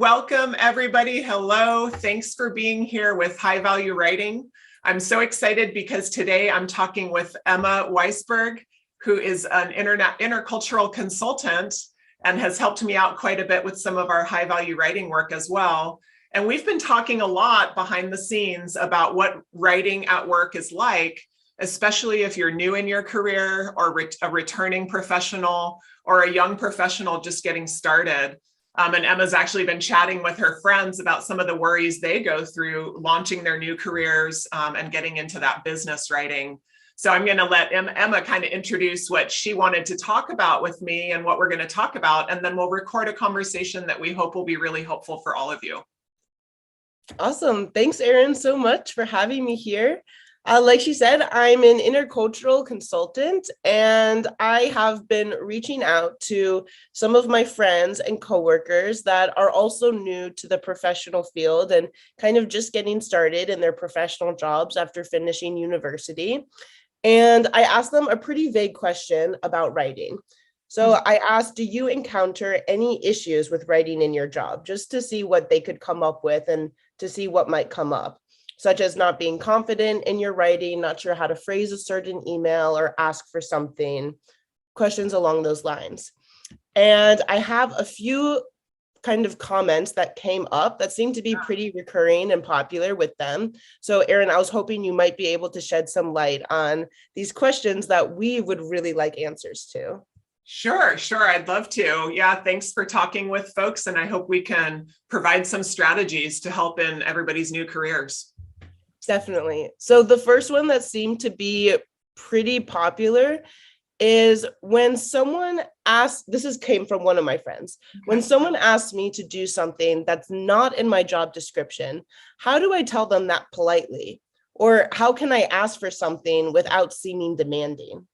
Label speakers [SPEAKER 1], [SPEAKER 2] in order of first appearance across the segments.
[SPEAKER 1] Welcome, everybody. Hello. Thanks for being here with High Value Writing. I'm so excited because today I'm talking with Emma Weisberg, who is an intercultural consultant and has helped me out quite a bit with some of our high value writing work as well. And we've been talking a lot behind the scenes about what writing at work is like, especially if you're new in your career or a returning professional or a young professional just getting started. And Emma's actually been chatting with her friends about some of the worries they go through launching their new careers and getting into that business writing. So I'm going to let Emma kind of introduce what she wanted to talk about with me and what we're going to talk about, and then we'll record a conversation that we hope will be really helpful for all of you.
[SPEAKER 2] Awesome. Thanks, Erin, so much for having me here. Like she said, I'm an intercultural consultant, and I have been reaching out to some of my friends and coworkers that are also new to the professional field and kind of just getting started in their professional jobs after finishing university. And I asked them a pretty vague question about writing. So I asked, do you encounter any issues with writing in your job? Just to see what they could come up with and to see what might come up, such as not being confident in your writing, not sure how to phrase a certain email or ask for something, questions along those lines. And I have a few kind of comments that came up that seem to be pretty recurring and popular with them. So Erin, I was hoping you might be able to shed some light on these questions that we would really like answers to.
[SPEAKER 1] Sure. I'd love to. Yeah, thanks for talking with folks, and I hope we can provide some strategies to help in everybody's new careers.
[SPEAKER 2] Definitely. So the first one that seemed to be pretty popular is when someone asks, came from one of my friends. Okay. When someone asks me to do something that's not in my job description, how do I tell them that politely? Or how can I ask for something without seeming demanding?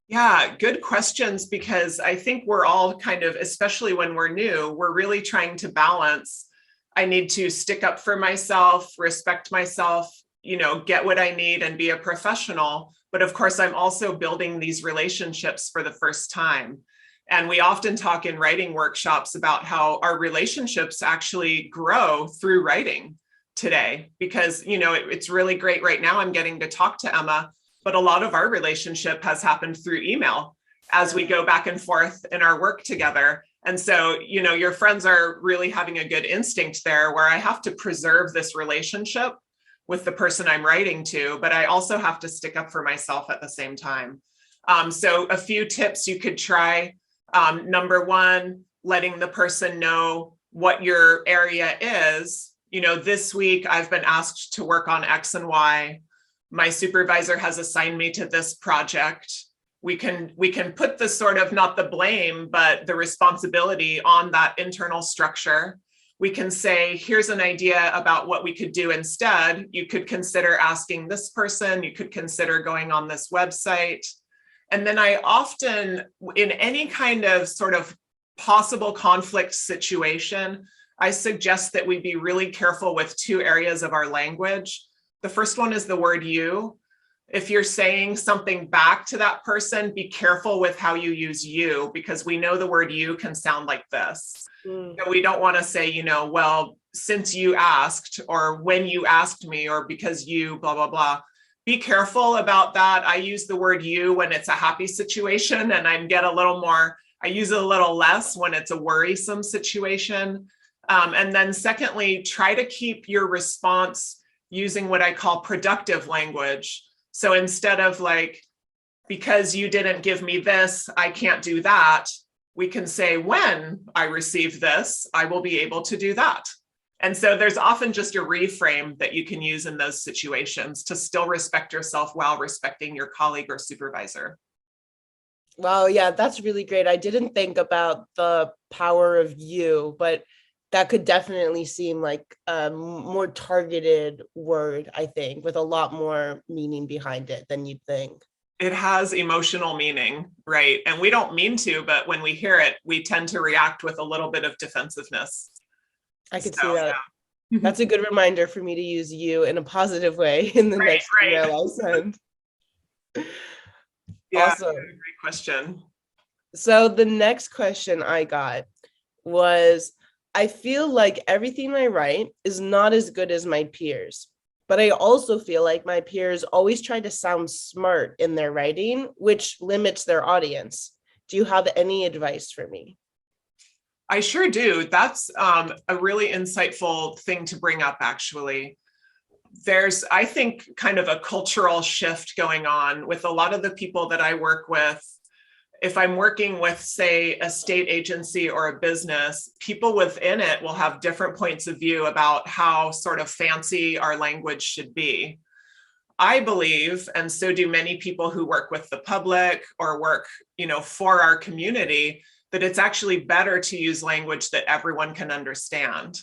[SPEAKER 1] Yeah, good questions, because I think we're all kind of, especially when we're new, we're really trying to balance. I need to stick up for myself, respect myself, get what I need and be a professional. But of course, I'm also building these relationships for the first time. And we often talk in writing workshops about how our relationships actually grow through writing today, because, it's really great right now. I'm getting to talk to Emma, but a lot of our relationship has happened through email as we go back and forth in our work together. And so, your friends are really having a good instinct there, where I have to preserve this relationship with the person I'm writing to, but I also have to stick up for myself at the same time. So a few tips you could try. Number one, letting the person know what your area is. This week I've been asked to work on X and Y. My supervisor has assigned me to this project. We can put the sort of, not the blame, but the responsibility on that internal structure. We can say, here's an idea about what we could do instead. You could consider asking this person. You could consider going on this website. And then I often, in any kind of sort of possible conflict situation, I suggest that we be really careful with two areas of our language. The first one is the word you. If you're saying something back to that person, be careful with how you use you, because we know the word you can sound like this. So we don't want to say, well, since you asked, or when you asked me, or because you, blah, blah, blah. Be careful about that. I use the word you when it's a happy situation, and I use it a little less when it's a worrisome situation. And then secondly, try to keep your response using what I call productive language. So instead of like, because you didn't give me this, I can't do that, we can say, when I receive this, I will be able to do that. And so there's often just a reframe that you can use in those situations to still respect yourself while respecting your colleague or supervisor.
[SPEAKER 2] Wow, yeah, that's really great. I didn't think about the power of you, but that could definitely seem like a more targeted word, I think, with a lot more meaning behind it than you'd think.
[SPEAKER 1] It has emotional meaning, right? And we don't mean to, but when we hear it, we tend to react with a little bit of defensive-ness.
[SPEAKER 2] I could see that. Yeah. That's a good reminder for me to use you in a positive way in the next email I send.
[SPEAKER 1] Yeah, awesome. Great question.
[SPEAKER 2] So the next question I got was, I feel like everything I write is not as good as my peers, but I also feel like my peers always try to sound smart in their writing, which limits their audience. Do you have any advice for me?
[SPEAKER 1] I sure do. That's a really insightful thing to bring up, actually. There's, I think, kind of a cultural shift going on with a lot of the people that I work with. If I'm working with, say, a state agency or a business, people within it will have different points of view about how sort of fancy our language should be. I believe, and so do many people who work with the public or work, for our community, that it's actually better to use language that everyone can understand.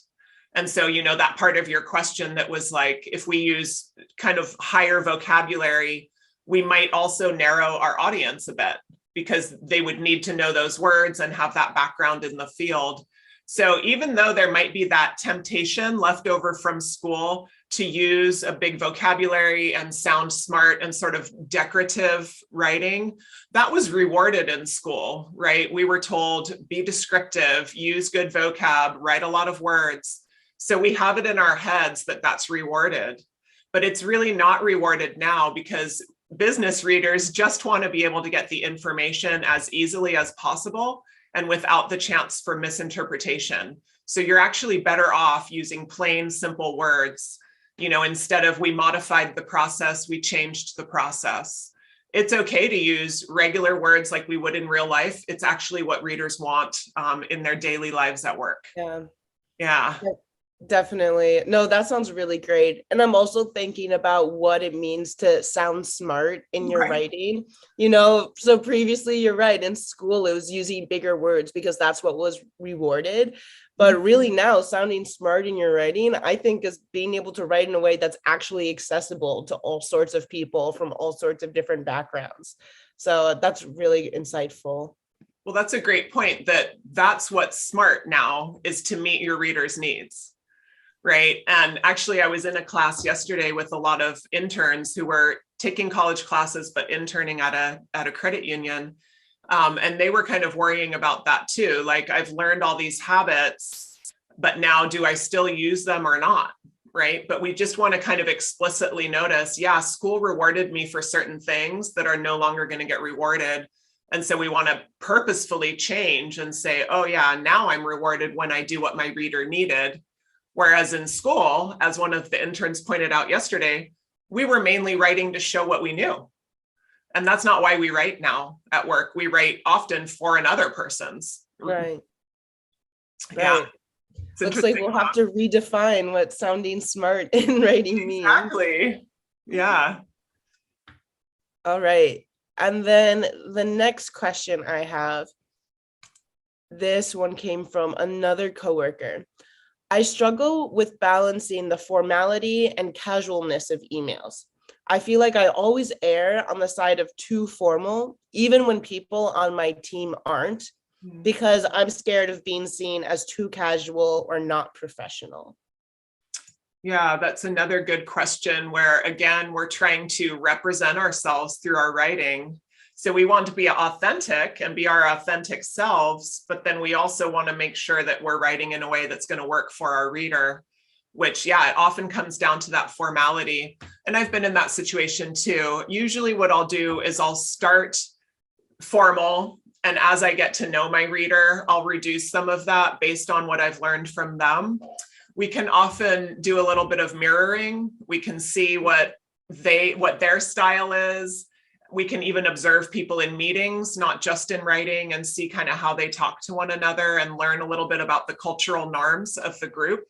[SPEAKER 1] And so, that part of your question that was like, if we use kind of higher vocabulary, we might also narrow our audience a bit because they would need to know those words and have that background in the field. So even though there might be that temptation left over from school to use a big vocabulary and sound smart and sort of decorative writing, that was rewarded in school, right? We were told, be descriptive, use good vocab, write a lot of words. So we have it in our heads that that's rewarded, but it's really not rewarded now because business readers just want to be able to get the information as easily as possible and without the chance for misinterpretation. So you're actually better off using plain, simple words. Instead of we modified the process, we changed the process. It's okay to use regular words like we would in real life. It's actually what readers want in their daily lives at work.
[SPEAKER 2] Yeah.
[SPEAKER 1] Yeah.
[SPEAKER 2] Definitely. No, that sounds really great. And I'm also thinking about what it means to sound smart in your writing. So previously, you're right, in school, it was using bigger words because that's what was rewarded. But really now, sounding smart in your writing, I think, is being able to write in a way that's actually accessible to all sorts of people from all sorts of different backgrounds. So that's really insightful.
[SPEAKER 1] Well, that's a great point, that's what's smart now, is to meet your readers' needs. Right. And actually, I was in a class yesterday with a lot of interns who were taking college classes, but interning at a credit union. And they were kind of worrying about that too. Like, I've learned all these habits, but now do I still use them or not? Right. But we just want to kind of explicitly notice, yeah, school rewarded me for certain things that are no longer going to get rewarded. And so we want to purposefully change and say, oh, yeah, now I'm rewarded when I do what my reader needed. Whereas in school, as one of the interns pointed out yesterday, we were mainly writing to show what we knew. And that's not why we write now at work. We write often for another person's.
[SPEAKER 2] Right.
[SPEAKER 1] Yeah.
[SPEAKER 2] Looks like we'll have to redefine what sounding smart in writing means.
[SPEAKER 1] Exactly. Yeah.
[SPEAKER 2] All right. And then the next question I have, this one came from another coworker. I struggle with balancing the formality and casualness of emails. I feel like I always err on the side of too formal, even when people on my team aren't, because I'm scared of being seen as too casual or not professional.
[SPEAKER 1] Yeah, that's another good question where, again, we're trying to represent ourselves through our writing. So we want to be authentic and be our authentic selves, but then we also want to make sure that we're writing in a way that's going to work for our reader, which, yeah, it often comes down to that formality. And I've been in that situation too. Usually what I'll do is I'll start formal, and as I get to know my reader, I'll reduce some of that based on what I've learned from them. We can often do a little bit of mirroring. We can see what their style is. We can even observe people in meetings, not just in writing, and see kind of how they talk to one another and learn a little bit about the cultural norms of the group.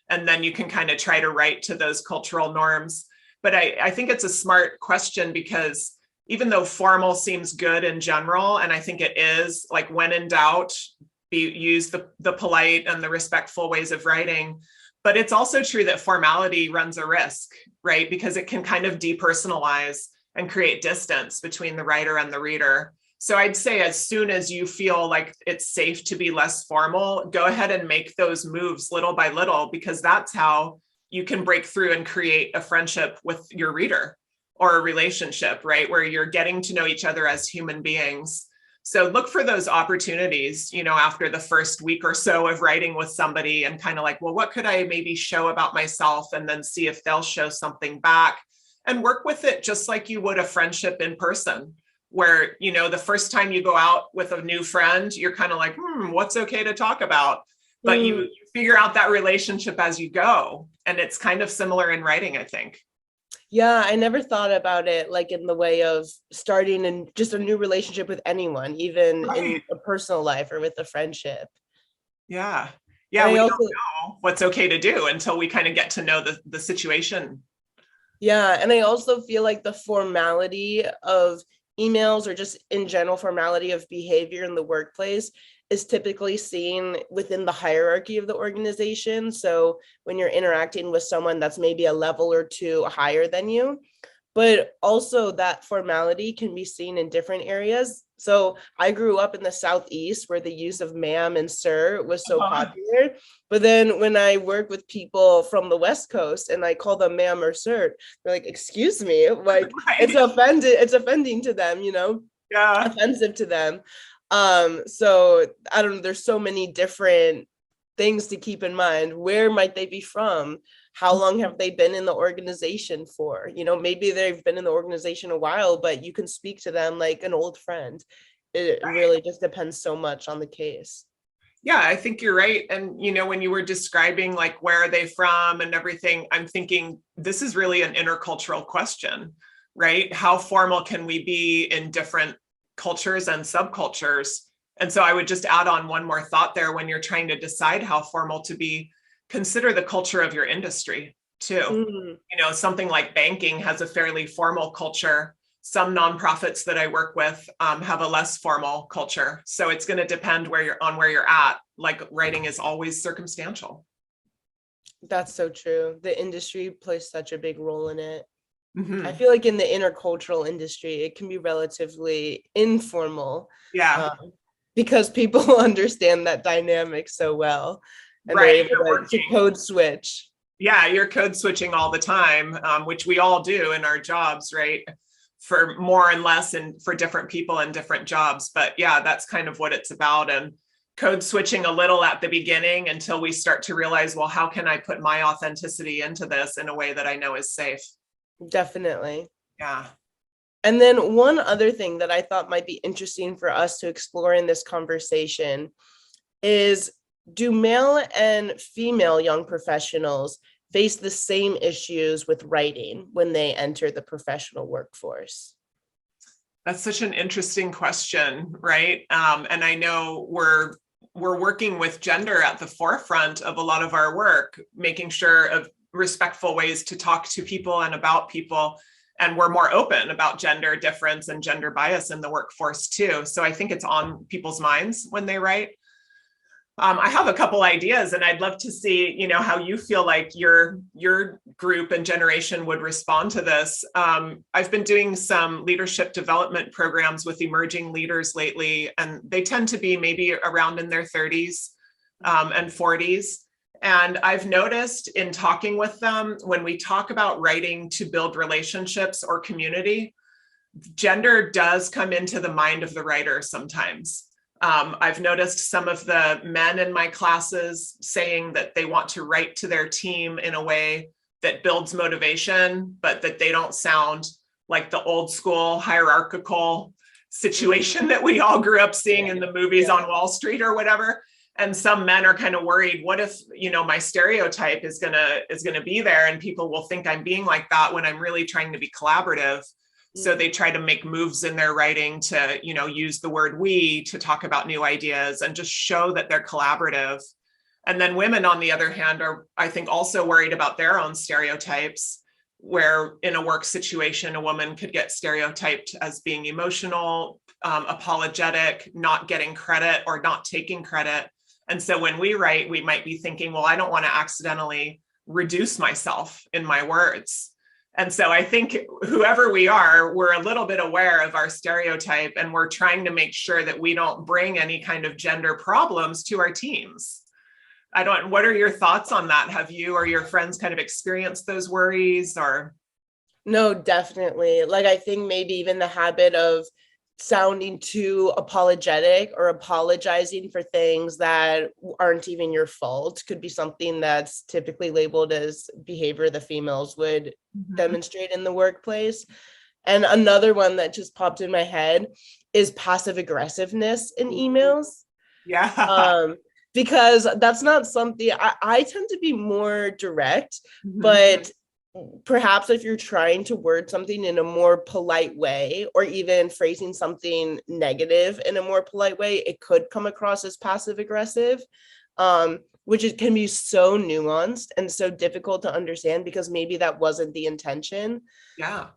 [SPEAKER 1] And then you can kind of try to write to those cultural norms. But I think it's a smart question because even though formal seems good in general, and I think it is, like when in doubt, use the polite and the respectful ways of writing. But it's also true that formality runs a risk, right? Because it can kind of depersonalize and create distance between the writer and the reader. So I'd say as soon as you feel like it's safe to be less formal, go ahead and make those moves little by little, because that's how you can break through and create a friendship with your reader or a relationship, right? Where you're getting to know each other as human beings. So look for those opportunities, after the first week or so of writing with somebody and kind of like, well, what could I maybe show about myself? And then see if they'll show something back and work with it just like you would a friendship in person, where, the first time you go out with a new friend, you're kind of like, what's okay to talk about? But you figure out that relationship as you go. And it's kind of similar in writing, I think.
[SPEAKER 2] Yeah, I never thought about it like in the way of starting in just a new relationship with anyone, even in a personal life or with a friendship.
[SPEAKER 1] Yeah.
[SPEAKER 2] Yeah,
[SPEAKER 1] We don't know what's okay to do until we kind of get to know the situation.
[SPEAKER 2] Yeah, and I also feel like the formality of emails or just in general formality of behavior in the workplace is typically seen within the hierarchy of the organization. So when you're interacting with someone that's maybe a level or two higher than you, but also that formality can be seen in different areas. So I grew up in the Southeast where the use of ma'am and sir was so popular. But then when I work with people from the West Coast and I call them ma'am or sir, they're like, excuse me, like it's offending to them,
[SPEAKER 1] Yeah.
[SPEAKER 2] offensive to them. So I don't know, there's so many different things to keep in mind. Where might they be from? How long have they been in the organization for? Maybe they've been in the organization a while, but you can speak to them like an old friend. It really just depends so much on the case.
[SPEAKER 1] Yeah, I think you're right. And, when you were describing like where are they from and everything, I'm thinking this is really an intercultural question, right? How formal can we be in different cultures and subcultures? And so I would just add on one more thought there. When you're trying to decide how formal to be, consider the culture of your industry too. Something like banking has a fairly formal culture. Some nonprofits that I work with have a less formal culture. So it's going to depend where you're at. Like writing is always circumstantial.
[SPEAKER 2] That's so true. The industry plays such a big role in it.
[SPEAKER 1] Mm-hmm.
[SPEAKER 2] I feel like in the intercultural industry, it can be relatively informal.
[SPEAKER 1] Yeah.
[SPEAKER 2] Because people understand that dynamic so well. And
[SPEAKER 1] right.
[SPEAKER 2] they're able to code switch.
[SPEAKER 1] Yeah, you're code switching all the time, which we all do in our jobs, right? For more and less and for different people and different jobs. But yeah, that's kind of what it's about. And code switching a little at the beginning until we start to realize, well, how can I put my authenticity into this in a way that I know is safe?
[SPEAKER 2] Definitely.
[SPEAKER 1] Yeah.
[SPEAKER 2] And then one other thing that I thought might be interesting for us to explore in this conversation is, do male and female young professionals face the same issues with writing when they enter the professional workforce?
[SPEAKER 1] That's such an interesting question, right? And I know we're working with gender at the forefront of a lot of our work, making sure of respectful ways to talk to people and about people. And we're more open about gender difference and gender bias in the workforce too. So I think it's on people's minds when they write. I have a couple ideas, and I'd love to see, how you feel like your group and generation would respond to this. I've been doing some leadership development programs with emerging leaders lately, and they tend to be maybe around in their 30s and 40s. And I've noticed in talking with them, when we talk about writing to build relationships or community, gender does come into the mind of the writer sometimes. I've noticed some of the men in my classes saying that they want to write to their team in a way that builds motivation, but that they don't sound like the old school hierarchical situation that we all grew up seeing in the movies on Wall Street or whatever. And some men are kind of worried, what if, my stereotype is gonna be there and people will think I'm being like that when I'm really trying to be collaborative. So they try to make moves in their writing to, use the word we to talk about new ideas and just show that they're collaborative. And then women, on the other hand, are, I think, also worried about their own stereotypes, where in a work situation, a woman could get stereotyped as being emotional, apologetic, not getting credit or not taking credit. And so when we write, we might be thinking, well, I don't want to accidentally reduce myself in my words. And so I think whoever we are, we're a little bit aware of our stereotype, and we're trying to make sure that we don't bring any kind of gender problems to our teams. What are your thoughts on that? Have you or your friends kind of experienced those worries or?
[SPEAKER 2] No, definitely. Like, I think maybe even the habit of sounding too apologetic or apologizing for things that aren't even your fault. Could be something that's typically labeled as behavior the females would demonstrate in the workplace. And another one that just popped in my head is passive aggressiveness in emails.
[SPEAKER 1] Yeah.
[SPEAKER 2] Because that's not something I tend to be more direct, but perhaps if you're trying to word something in a more polite way, or even phrasing something negative in a more polite way, it could come across as passive aggressive, which it can be so nuanced and so difficult to understand because maybe that wasn't the intention.
[SPEAKER 1] Yeah.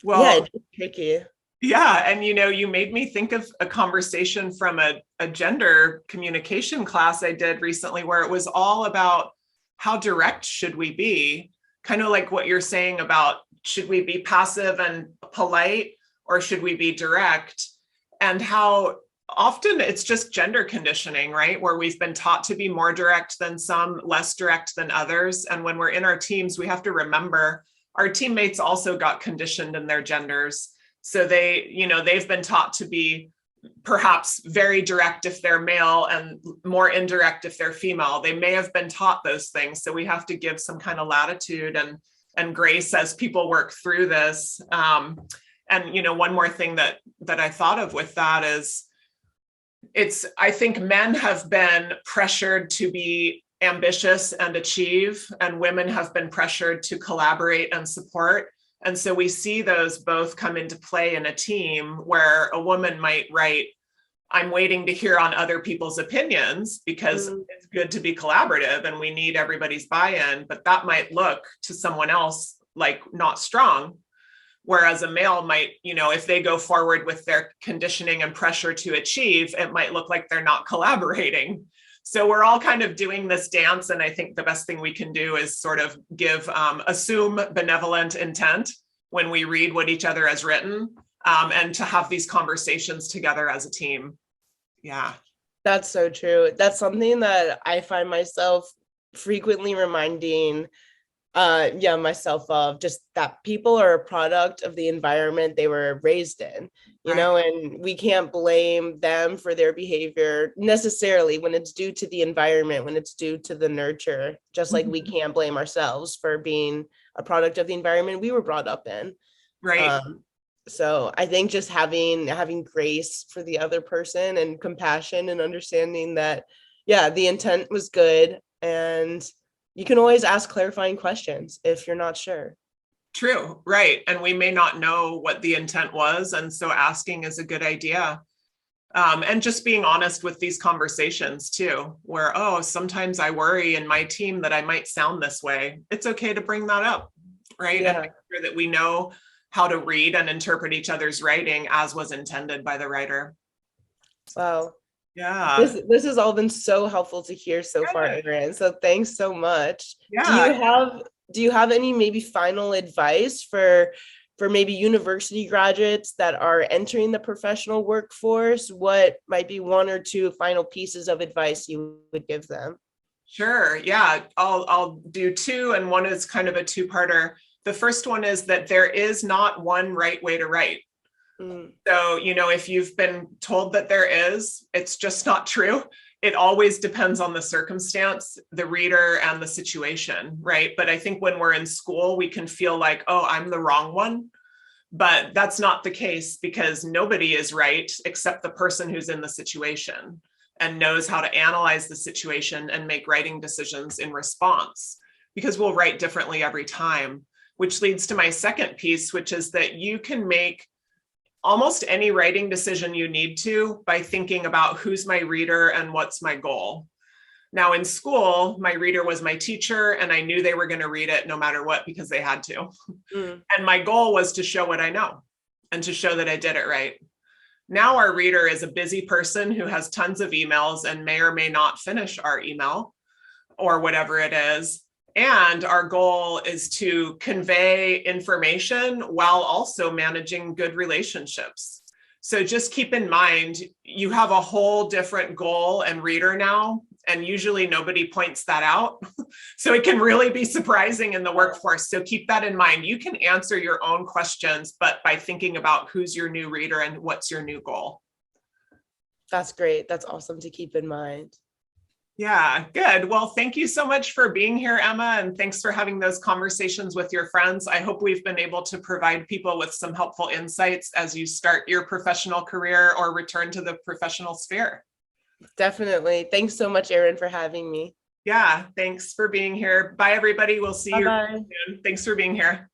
[SPEAKER 2] Well, it's tricky.
[SPEAKER 1] Yeah. And, you made me think of a conversation from a gender communication class I did recently, where it was all about how direct should we be? Kind of like what you're saying about, should we be passive and polite, or should we be direct? And how often it's just gender conditioning, right? Where we've been taught to be more direct than some, less direct than others. And when we're in our teams, we have to remember our teammates also got conditioned in their genders. So they've been taught to be perhaps very direct if they're male and more indirect if they're female. They may have been taught those things. So we have to give some kind of latitude and grace as people work through this. And one more thing that I thought of with that is, I think men have been pressured to be ambitious and achieve, and women have been pressured to collaborate and support. And so we see those both come into play in a team, where a woman might write, I'm waiting to hear on other people's opinions because it's good to be collaborative and we need everybody's buy-in, but that might look to someone else like not strong. Whereas a male might, if they go forward with their conditioning and pressure to achieve, it might look like they're not collaborating. So we're all kind of doing this dance. And I think the best thing we can do is sort of assume benevolent intent when we read what each other has written, and to have these conversations together as a team. Yeah.
[SPEAKER 2] That's so true. That's something that I find myself frequently reminding myself of, just that people are a product of the environment they were raised in, and we can't blame them for their behavior necessarily when it's due to the environment, when it's due to the nurture, just like we can't blame ourselves for being a product of the environment we were brought up in.
[SPEAKER 1] Right.
[SPEAKER 2] So I think just having grace for the other person and compassion and understanding that, the intent was good, and you can always ask clarifying questions if you're not sure.
[SPEAKER 1] True. Right. And we may not know what the intent was. And so asking is a good idea. And just being honest with these conversations too, where, sometimes I worry in my team that I might sound this way. It's okay to bring that up. Right.
[SPEAKER 2] Yeah.
[SPEAKER 1] And make sure that we know how to read and interpret each other's writing as was intended by the writer.
[SPEAKER 2] Wow.
[SPEAKER 1] Yeah.
[SPEAKER 2] This has all been so helpful to hear so far, Erin. So thanks so much.
[SPEAKER 1] Yeah.
[SPEAKER 2] Do you have any maybe final advice for maybe university graduates that are entering the professional workforce? What might be one or two final pieces of advice you would give them?
[SPEAKER 1] Sure. Yeah. I'll do two, and one is kind of a two-parter. The first one is that there is not one right way to write. So, if you've been told that there is, it's just not true. It always depends on the circumstance, the reader, and the situation, right? But I think when we're in school, we can feel like, I'm the wrong one. But that's not the case, because nobody is right except the person who's in the situation and knows how to analyze the situation and make writing decisions in response, because we'll write differently every time, which leads to my second piece, which is that you can make almost any writing decision you need to by thinking about who's my reader and what's my goal. Now, in school, my reader was my teacher, and I knew they were going to read it no matter what because they had to. And my goal was to show what I know and to show that I did it right. Now our reader is a busy person who has tons of emails and may or may not finish our email or whatever it is. And our goal is to convey information while also managing good relationships. So just keep in mind, you have a whole different goal and reader now. And usually nobody points that out. So it can really be surprising in the workforce. So keep that in mind. You can answer your own questions, but by thinking about who's your new reader and what's your new goal.
[SPEAKER 2] That's great. That's awesome to keep in mind.
[SPEAKER 1] Yeah, good. Well, thank you so much for being here, Emma, and thanks for having those conversations with your friends. I hope we've been able to provide people with some helpful insights as you start your professional career or return to the professional sphere.
[SPEAKER 2] Definitely. Thanks so much, Erin, for having me.
[SPEAKER 1] Yeah, thanks for being here. Bye, everybody. We'll see you soon. Thanks for being here.